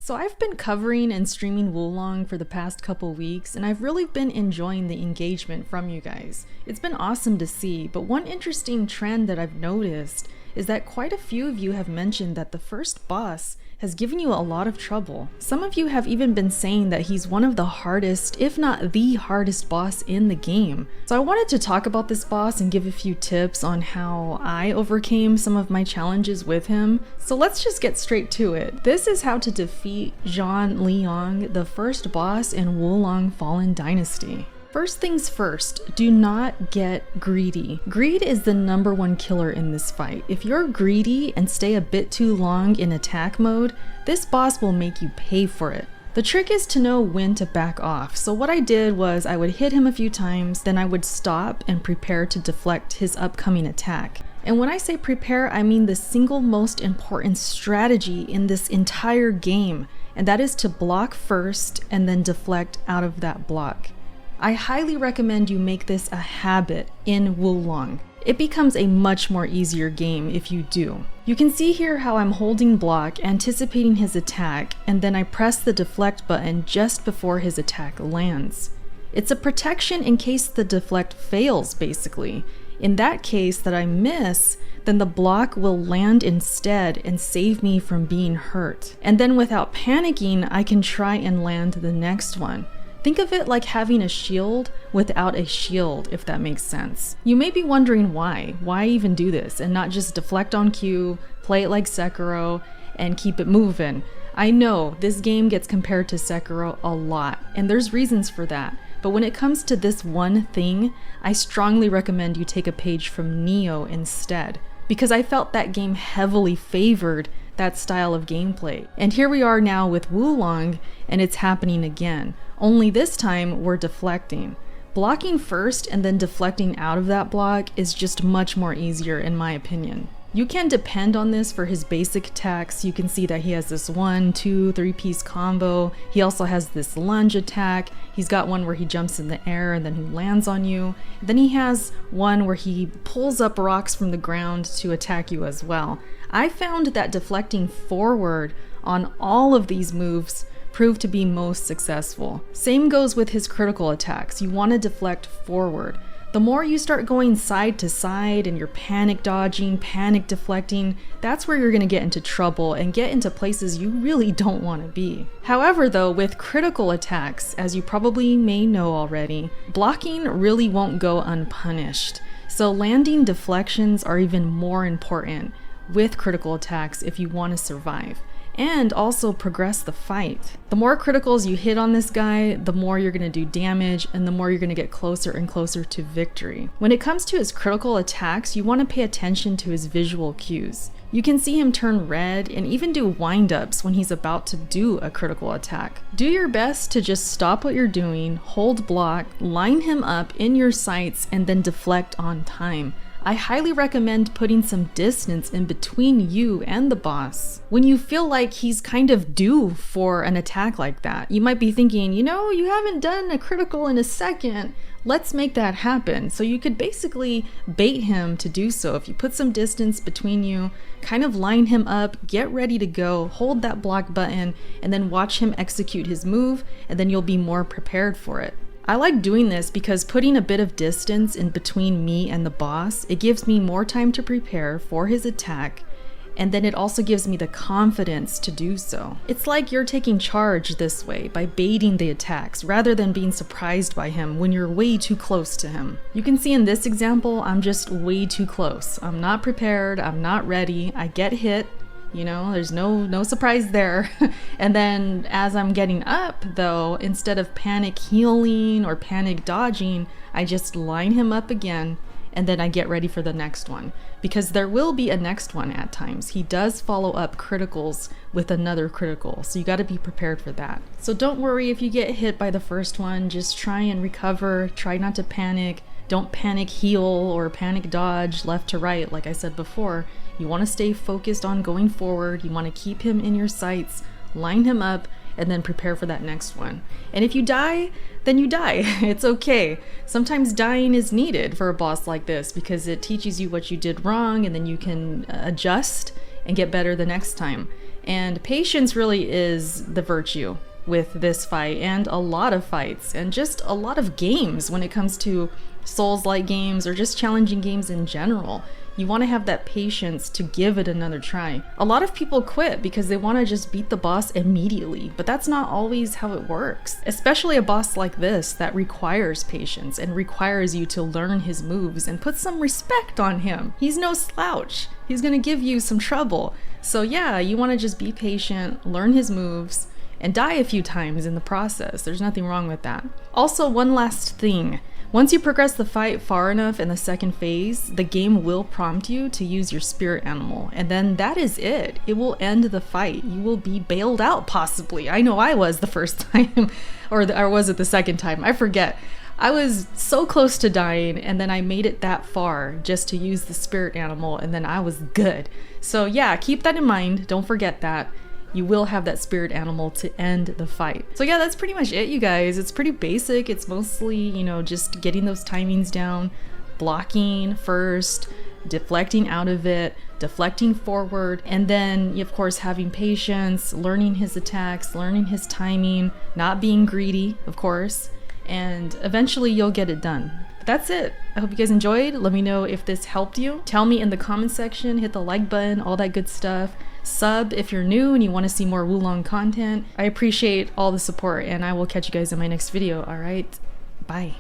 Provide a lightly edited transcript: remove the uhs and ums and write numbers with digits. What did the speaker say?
So I've been covering and streaming Wulong for the past couple weeks, and I've really been enjoying the engagement from you guys. It's been awesome to see, but one interesting trend that I've noticed is that quite a few of you have mentioned that the first boss has given you a lot of trouble. Some of you have even been saying that he's one of the hardest, if not the hardest boss in the game. So I wanted to talk about this boss and give a few tips on how I overcame some of my challenges with him. So let's just get straight to it. This is how to defeat Zhang Liang, the first boss in Wulong Fallen Dynasty. First things first, do not get greedy. Greed is the #1 killer in this fight. If you're greedy and stay a bit too long in attack mode, this boss will make you pay for it. The trick is to know when to back off. So what I did was I would hit him a few times, then I would stop and prepare to deflect his upcoming attack. And when I say prepare, I mean the single most important strategy in this entire game, and that is to block first and then deflect out of that block. I highly recommend you make this a habit in Wulong. It becomes a much more easier game if you do. You can see here how I'm holding block, anticipating his attack, and then I press the deflect button just before his attack lands. It's a protection in case the deflect fails, basically. In that case that I miss, then the block will land instead and save me from being hurt. And then without panicking, I can try and land the next one. Think of it like having a shield without a shield, if that makes sense. You may be wondering why. Why even do this and not just deflect on cue, play it like Sekiro, and keep it moving? I know this game gets compared to Sekiro a lot, and there's reasons for that. But when it comes to this one thing, I strongly recommend you take a page from Nioh instead, because I felt that game heavily favored that style of gameplay. And here we are now with Wulong, and it's happening again. Only this time we're deflecting. Blocking first and then deflecting out of that block is just much more easier in my opinion. You can depend on this for his basic attacks. You can see that he has this 1, 2, 3-piece combo. He also has this lunge attack. He's got one where he jumps in the air and then he lands on you. Then he has one where he pulls up rocks from the ground to attack you as well. I found that deflecting forward on all of these moves proved to be most successful. Same goes with his critical attacks. You want to deflect forward. The more you start going side to side and you're panic dodging, panic deflecting, that's where you're going to get into trouble and get into places you really don't want to be. However though, with critical attacks, as you probably may know already, blocking really won't go unpunished. So landing deflections are even more important with critical attacks if you want to survive, and also progress the fight. The more criticals you hit on this guy, the more you're going to do damage and the more you're going to get closer and closer to victory. When it comes to his critical attacks, you want to pay attention to his visual cues. You can see him turn red and even do wind-ups when he's about to do a critical attack. Do your best to just stop what you're doing, hold block, line him up in your sights, and then deflect on time. I highly recommend putting some distance in between you and the boss. When you feel like he's kind of due for an attack like that, you might be thinking, you know, you haven't done a critical in a second. Let's make that happen. So you could basically bait him to do so. If you put some distance between you, kind of line him up, get ready to go, hold that block button, and then watch him execute his move, and then you'll be more prepared for it. I like doing this because putting a bit of distance in between me and the boss, it gives me more time to prepare for his attack, and then it also gives me the confidence to do so. It's like you're taking charge this way by baiting the attacks rather than being surprised by him when you're way too close to him. You can see in this example, I'm just way too close. I'm not prepared, I'm not ready, I get hit. You know, there's no surprise there. And then as I'm getting up though, instead of panic healing or panic dodging, I just line him up again and then I get ready for the next one. Because there will be a next one at times. He does follow up criticals with another critical, so you gotta be prepared for that. So don't worry if you get hit by the first one, just try and recover, try not to panic. Don't panic heal or panic dodge left to right like I said before. You want to stay focused on going forward, you want to keep him in your sights, line him up, and then prepare for that next one. And if you die, then you die. It's okay. Sometimes dying is needed for a boss like this because it teaches you what you did wrong and then you can adjust and get better the next time. And patience really is the virtue with this fight and a lot of fights and just a lot of games when it comes to Souls-like games or just challenging games in general. You want to have that patience to give it another try. A lot of people quit because they want to just beat the boss immediately, but that's not always how it works. Especially a boss like this that requires patience and requires you to learn his moves and put some respect on him. He's no slouch. He's gonna give you some trouble. So yeah, you want to just be patient, learn his moves, and die a few times in the process. There's nothing wrong with that. Also, one last thing. Once you progress the fight far enough in the second phase, the game will prompt you to use your spirit animal, and then that is it. It will end the fight. You will be bailed out, possibly. I know I was the first time, or was it the second time? I forget. I was so close to dying, and then I made it that far just to use the spirit animal, and then I was good. So yeah, keep that in mind. Don't forget that. You will have that spirit animal to end the fight. So yeah, that's pretty much it, you guys. It's pretty basic. It's mostly, you know, just getting those timings down, blocking first, deflecting out of it, deflecting forward, and then, of course, having patience, learning his attacks, learning his timing, not being greedy, of course, and eventually you'll get it done. But that's it. I hope you guys enjoyed. Let me know if this helped you. Tell me in the comment section, hit the like button, all that good stuff. Sub if you're new and you want to see more Wulong content. I appreciate all the support, and I will catch you guys in my next video. All right, bye.